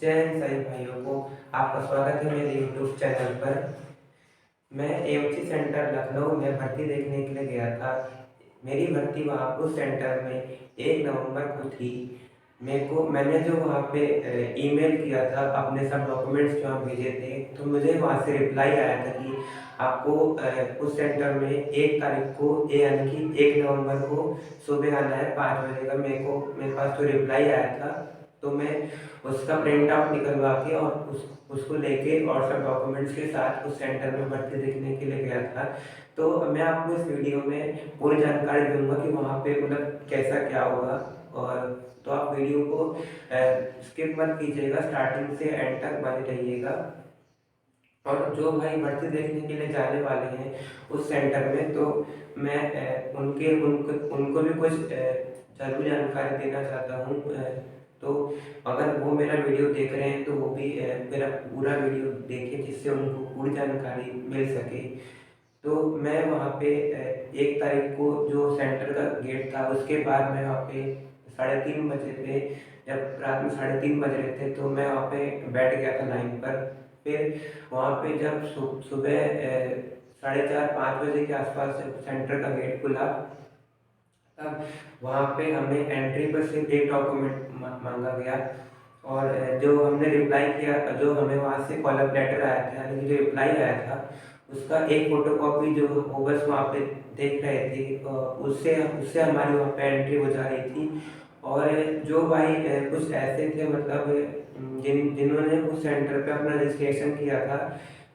जय हिंद सभी भाइयों को। आपका स्वागत है मेरे यूट्यूब चैनल पर। मैं एएमसी सेंटर लखनऊ में भर्ती देखने के लिए गया था। मेरी भर्ती वहाँ उस सेंटर में 1 नवंबर को थी। मैंने जो वहाँ पे ईमेल किया था, अपने सब डॉक्यूमेंट्स जो वहाँ भेजे थे, तो मुझे वहाँ से रिप्लाई आया था कि आपको उस सेंटर में 1 तारीख को यानी कि 1 नवंबर को सुबह आना है 5 बजे का। मेरे पास तो रिप्लाई आया था, तो मैं उसका प्रिंट आउट निकलवा के और उसको लेके और सब डॉक्यूमेंट्स के साथ उस सेंटर में भर्ती देखने के लिए गया था। तो मैं आपको इस वीडियो में पूरी जानकारी दूंगा कि वहाँ पे मतलब कैसा क्या होगा। और तो आप वीडियो को स्किप मत कीजिएगा, स्टार्टिंग से एंड तक बने रहिएगा। और जो भाई भर्ती देखने के लिए जाने वाले हैं उस सेंटर में, तो मैं उनको भी कुछ जरूर जानकारी देना चाहता हूँ। तो अगर वो मेरा वीडियो देख रहे हैं तो वो भी मेरा पूरा वीडियो देखें, जिससे उनको पूरी जानकारी मिल सके। तो मैं वहाँ पे 1 तारीख को जो सेंटर का गेट था उसके बाद मैं वहाँ पे 3:30 बजे पे, जब रात में 3:30 बज रहे थे, तो मैं वहाँ पे बैठ गया था लाइन पर। फिर वहाँ पे जब सुबह 4:30-5 बजे के आसपास जब सेंटर का गेट खुला, तब वहाँ पे हमें एंट्री पर सिर्फ एक डॉक्यूमेंट मांगा गया। और जो हमने रिप्लाई किया, जो हमें वहाँ से कॉल अप लेटर आया था यानी कि जो रिप्लाई आया था, उसका एक फोटोकॉपी जो वो बस वहाँ पे देख रहे थे, उससे उससे हमारी वहाँ पे एंट्री हो जा रही थी। और जो भाई कुछ ऐसे थे, मतलब जिन्होंने उस सेंटर पे अपना रजिस्ट्रेशन किया था,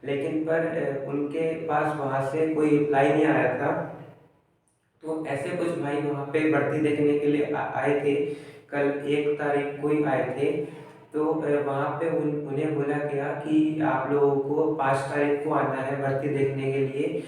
लेकिन पर उनके पास वहाँ से कोई रिप्लाई नहीं आया था। तो ऐसे कुछ भाई वहाँ पे भर्ती देखने के लिए आए थे। कल 1 तारीख को ही आए थे। तो वहाँ पे उन्हें बोला गया कि आप लोगों को 5 तारीख को आना है भर्ती देखने के लिए।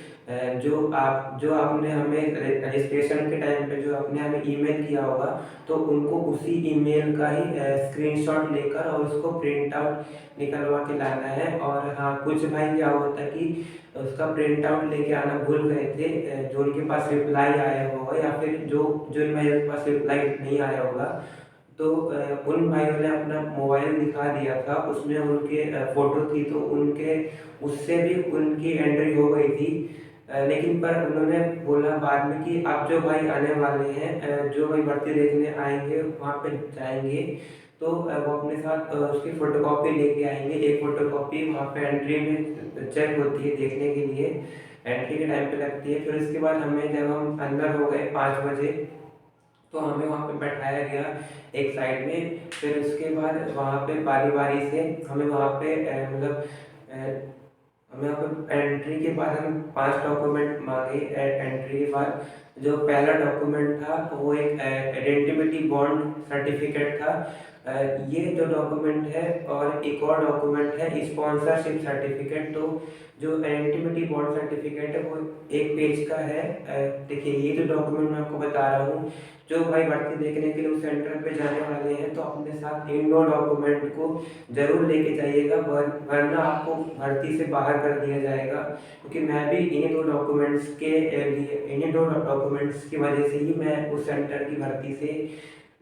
जो आपने हमें रजिस्ट्रेशन के टाइम पे जो आपने हमें ईमेल किया होगा, तो उनको उसी ईमेल का ही स्क्रीनशॉट लेकर और उसको प्रिंट आउट निकलवा के लाना है। और हाँ, कुछ भाई क्या होता है कि उसका प्रिंट आउट लेके आना भूल गए थे, जो उनके पास रिप्लाई आया होगा या फिर जो जिन भाइयों के पास रिप्लाई नहीं आया होगा, तो उन भाइयों ने अपना मोबाइल दिखा दिया था, उसमें उनके फोटो थी, तो उनके उससे भी उनकी एंट्री हो गई थी। लेकिन पर उन्होंने बोला बाद में कि आप जो भाई आने वाले हैं, जो भाई भर्ती देखने आएंगे वहाँ पे जाएंगे, तो वो अपने साथ उसकी फोटोकॉपी लेके आएंगे। एक फोटोकॉपी वहाँ पे एंट्री में चेक होती है देखने के लिए, एंट्री के टाइम पे लगती है। फिर उसके बाद जब हम अंदर हो गए 5 बजे, तो हमें वहाँ पे बैठाया गया एक साइड में। फिर उसके बाद वहाँ पे बारी बारी से हमें वहाँ पे हमें यहाँ पे एंट्री के बाद हम 5 डॉक्यूमेंट मांगे। एंट्री के बाद जो पहला डॉक्यूमेंट था वो एक आइडेंटिटी बॉन्ड सर्टिफिकेट था। ये जो डॉक्यूमेंट है, और एक और डॉक्यूमेंट है स्पॉन्सरशिप सर्टिफिकेट। तो जो आइडेंटिटी बॉन्ड सर्टिफिकेट है वो 1 पेज का है। देखिए, ये जो डॉक्यूमेंट मैं आपको बता रहा हूँ, जो भाई भर्ती देखने के लिए उस सेंटर पे जाने वाले हैं, तो अपने साथ इन 2 डॉक्यूमेंट को जरूर लेके जाइएगा, वरना आपको भर्ती से बाहर कर दिया जाएगा। क्योंकि मैं भी इन्हीं 2 डॉक्यूमेंट्स की वजह से ही मैं उस सेंटर की भर्ती से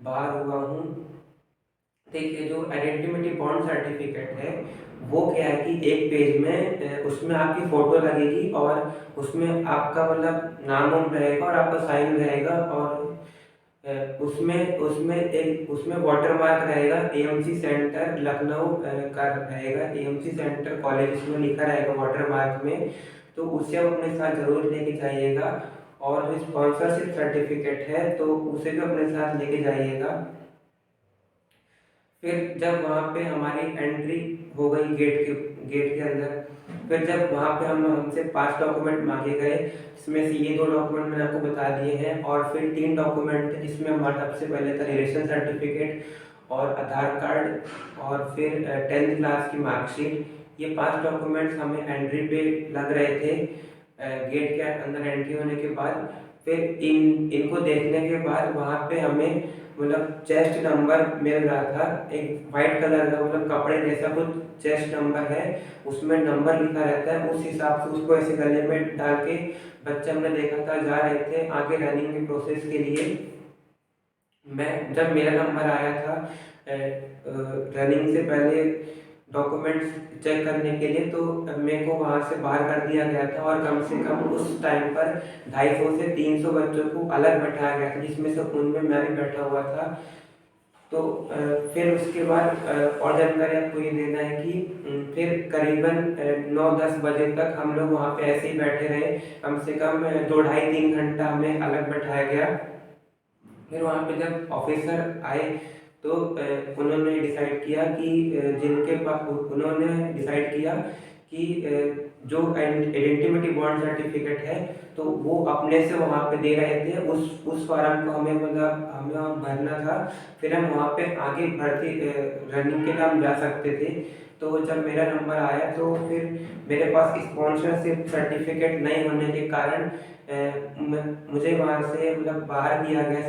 बाहर हुआ हूँ। देखिए, जो आइडेंटिटी बॉन्ड सर्टिफिकेट है वो क्या है कि 1 पेज में उसमें आपकी फोटो लगेगी, और उसमें आपका मतलब नाम वाम रहेगा और आपका साइन रहेगा। और उसमें वाटर मार्क रहेगा, एएमसी सेंटर लखनऊ का रहेगा, एएमसी सेंटर कॉलेज उसमें लिखा रहेगा वाटर मार्क में। तो उसे आप अपने साथ जरूर लेके जाइएगा। और जो स्पॉन्सरशिप सर्टिफिकेट है, तो उसे भी अपने साथ लेके जाइएगा। फिर जब वहाँ पे हमारी एंट्री हो गई गेट के अंदर, फिर जब वहाँ पे हमसे 5 डॉक्यूमेंट मांगे गए, इसमें से ये 2 डॉक्यूमेंट मैंने आपको बता दिए हैं, और फिर 3 डॉक्यूमेंट थे जिसमें हमारा सबसे पहले था रिलेशन सर्टिफिकेट और आधार कार्ड और फिर 10th क्लास की मार्कशीट। ये 5 डॉक्यूमेंट्स हमें एंट्री पे लग रहे थे, गेट के अंदर एंट्री होने के बाद। फिर इनको देखने के बाद वहाँ पे हमें मतलब चेस्ट नंबर मिल रहा था, एक वाइट कलर का मतलब कपड़े जैसा कुछ चेस्ट नंबर है, उसमें नंबर लिखा रहता है। उस हिसाब से उसको ऐसे गले में डाल के बच्चे हमने देखा था जा रहे थे आगे रनिंग के प्रोसेस के लिए। मैं जब मेरा नंबर आया था, रनिंग से पहले डॉक्यूमेंट्स चेक करने के लिए, तो मेरे को वहाँ से बाहर कर दिया गया था और कम से कम उस टाइम पर 250 से 300 बच्चों को अलग बैठाया गया था, जिसमें से उनमें मैं भी बैठा हुआ था। तो फिर उसके बाद और जानकारी आपको ये देना है कि फिर करीबन 9-10 बजे तक हम लोग वहाँ पे ऐसे ही बैठे रहे। कम से कम 2 ढाई 3 घंटा हमें अलग बैठाया गया। फिर वहाँ पे जब ऑफिसर आए तो उन्होंने डिसाइड किया कि जिनके पास उन्होंने डिसाइड किया कि जो आइडेंटिटी बॉन्ड सर्टिफिकेट है तो वो अपने से वहाँ पे दे रहे थे। उस फॉर्म को हमें मतलब हमें वहाँ भरना था, फिर हम वहाँ पे आगे भर्ती रनिंग के लिए हम जा सकते थे। तो जब मेरा नंबर आया तो फिर मेरे पास स्पॉन्सरशिप सर्टिफिकेट नहीं होने के कारण मुझे वहाँ से मतलब बाहर किया गया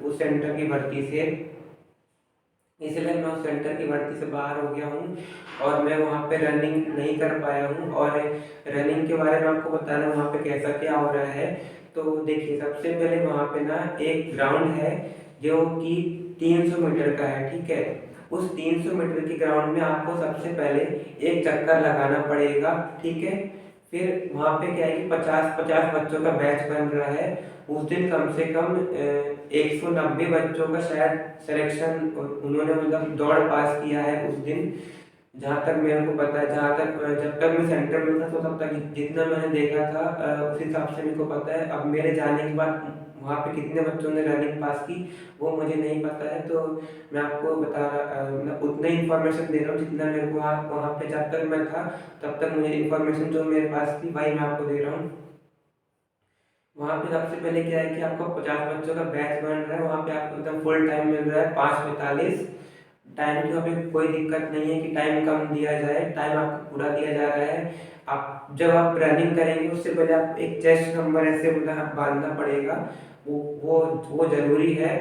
उस सेंटर की भर्ती से। इसलिए मैं उस सेंटर की भर्ती से बाहर हो गया हूँ और मैं वहाँ पे रनिंग नहीं कर पाया हूँ। और रनिंग के बारे में आपको बताना वहाँ पे कैसा क्या हो रहा है। तो देखिए, सबसे पहले वहाँ पे ना एक ग्राउंड है जो कि 300 मीटर का है, ठीक है। उस 300 मीटर के ग्राउंड में आपको सबसे पहले एक चक्कर लगाना पड़ेगा, ठीक है। फिर वहाँ पे क्या है कि 50-50 बच्चों का बैच बन रहा है। उस दिन कम से कम 190 बच्चों का शायद सिलेक्शन उन्होंने मतलब दौड़ पास किया है उस दिन, जहाँ तक मेरे को पता है। जहाँ तक जब तक मैं सेंटर में था तो तब तक जितना मैंने देखा था उस हिसाब से मेरे को पता है। अब मेरे जाने के बाद वहाँ पे कितने बच्चों ने रनिंग पास की वो मुझे नहीं पता है। तो मैं आपको बता रहा मतलब उतना ही इन्फॉर्मेशन दे रहा हूँ जितना मेरे को वहाँ वहाँ पे जब तक मैं था तब तक मुझे इन्फॉर्मेशन जो मेरे पास थी वही मैं आपको दे रहा हूँ। वहाँ पे सबसे पहले क्या है कि आपको 50 बच्चों का बैच बन रहा है। वहाँ पे आपको एकदम फुल टाइम मिल रहा है 5:45। टाइम की वहाँ पे कोई दिक्कत नहीं है कि टाइम कम दिया जाए, टाइम आपको पूरा दिया जा रहा है। आप जब आप रनिंग करेंगे उससे पहले आप एक चेस्ट नंबर ऐसे मतलब बांधना पड़ेगा, वो वो वो ज़रूरी है।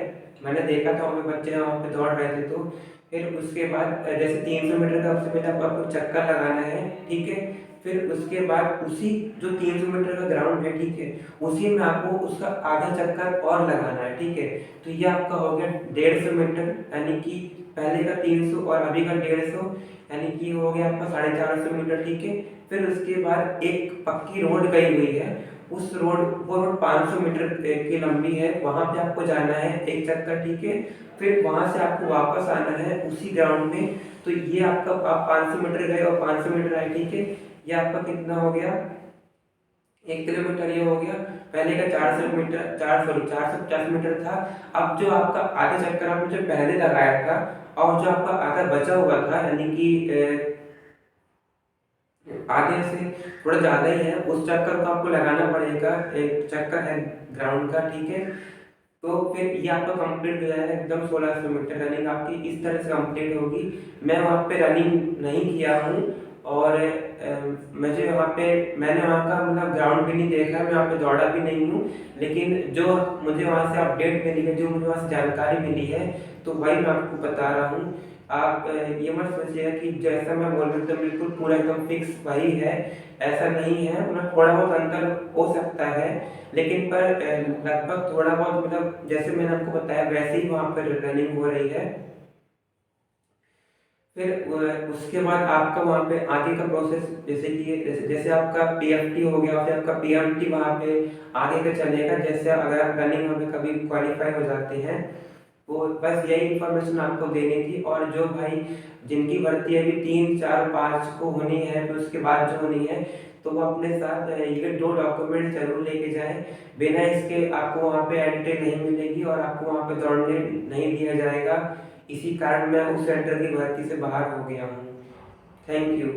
मैंने देखा था वहाँ पे बच्चे वहाँ पे दौड़ रहे थे। तो फिर उसके बाद जैसे 300 मीटर का सबसे पहले आपको चक्कर लगाना है, ठीक है। फिर उसके बाद उसी जो 300 मीटर का ग्राउंड है, ठीक है, उसी में आपको उसका आधा चक्कर और लगाना है, ठीक है। तो ये आपका हो गया 150 मीटर, यानी कि पहले का 300 और अभी का 150, यानी कि हो गया आपका 450 मीटर, ठीक है। फिर उसके बाद एक पक्की रोड गई हुई है, वो रोड 500 मीटर की लंबी है। वहां पे आपको जाना है एक चक्कर, ठीक है। फिर वहां से आपको वापस आना है उसी ग्राउंड में। तो ये आपका आप 500 मीटर गए और 500 मीटर आए, ठीक है। ये आपका कितना हो गया, 1 किलोमीटर ये हो गया। पहले का 450 मीटर था। अब जो आपका आधा चक्कर आपने जो पहले लगाया था और जो आपका आधा बचा हुआ था, यानी कि आधे से थोड़ा ज़्यादा ही है, उस चक्कर को आपको लगाना पड़ेगा। एक चक्कर है ग्राउंड का, ठीक है। तो फिर ये आपका कंप्लीट हो जाएगा एकदम 1600 मीटर रनिंग आपकी इस तरह से कंप्लीट होगी। मैं वहाँ पे रनिंग नहीं किया हूँ और मैंने वहाँ का मतलब ग्राउंड भी नहीं देखा, मैं वहाँ पे दौड़ा भी नहीं हूँ। लेकिन जो मुझे वहाँ से अपडेट मिली है, जो मुझे वहाँ से जानकारी मिली है, तो वही मैं आपको बता रहा हूँ। आप ये मत सोचिएगा कि जैसा मैं बोल रहा हूँ तो बिल्कुल पूरा एकदम फिक्स वही है, ऐसा नहीं है। मतलब थोड़ा बहुत अंतर हो सकता है, लेकिन पर लगभग थोड़ा बहुत मतलब जैसे मैंने आपको बताया वैसे ही वहाँ पर रनिंग हो रही है। फिर उसके बाद आपका वहाँ पे आगे का प्रोसेस जैसे कि जैसे आपका पीएफटी हो गया, फिर आपका पीएमटी वहाँ पे आगे का चलेगा। जैसे अगर आप रनिंग में कभी क्वालिफाई हो जाते हैं, वो बस यही इन्फॉर्मेशन आपको देनी थी। और जो भाई जिनकी भर्ती अभी 3, 4, 5 को होनी है, तो उसके बाद जो होनी है, तो वो अपने साथ ये 2 डॉक्यूमेंट जरूर लेके जाएं। बिना इसके आपको वहाँ पे एंट्री नहीं मिलेगी और आपको वहाँ पे दौड़ने नहीं दिया जाएगा। इसी कारण मैं उस सेंटर की भर्ती से बाहर हो गया हूँ। Thank you.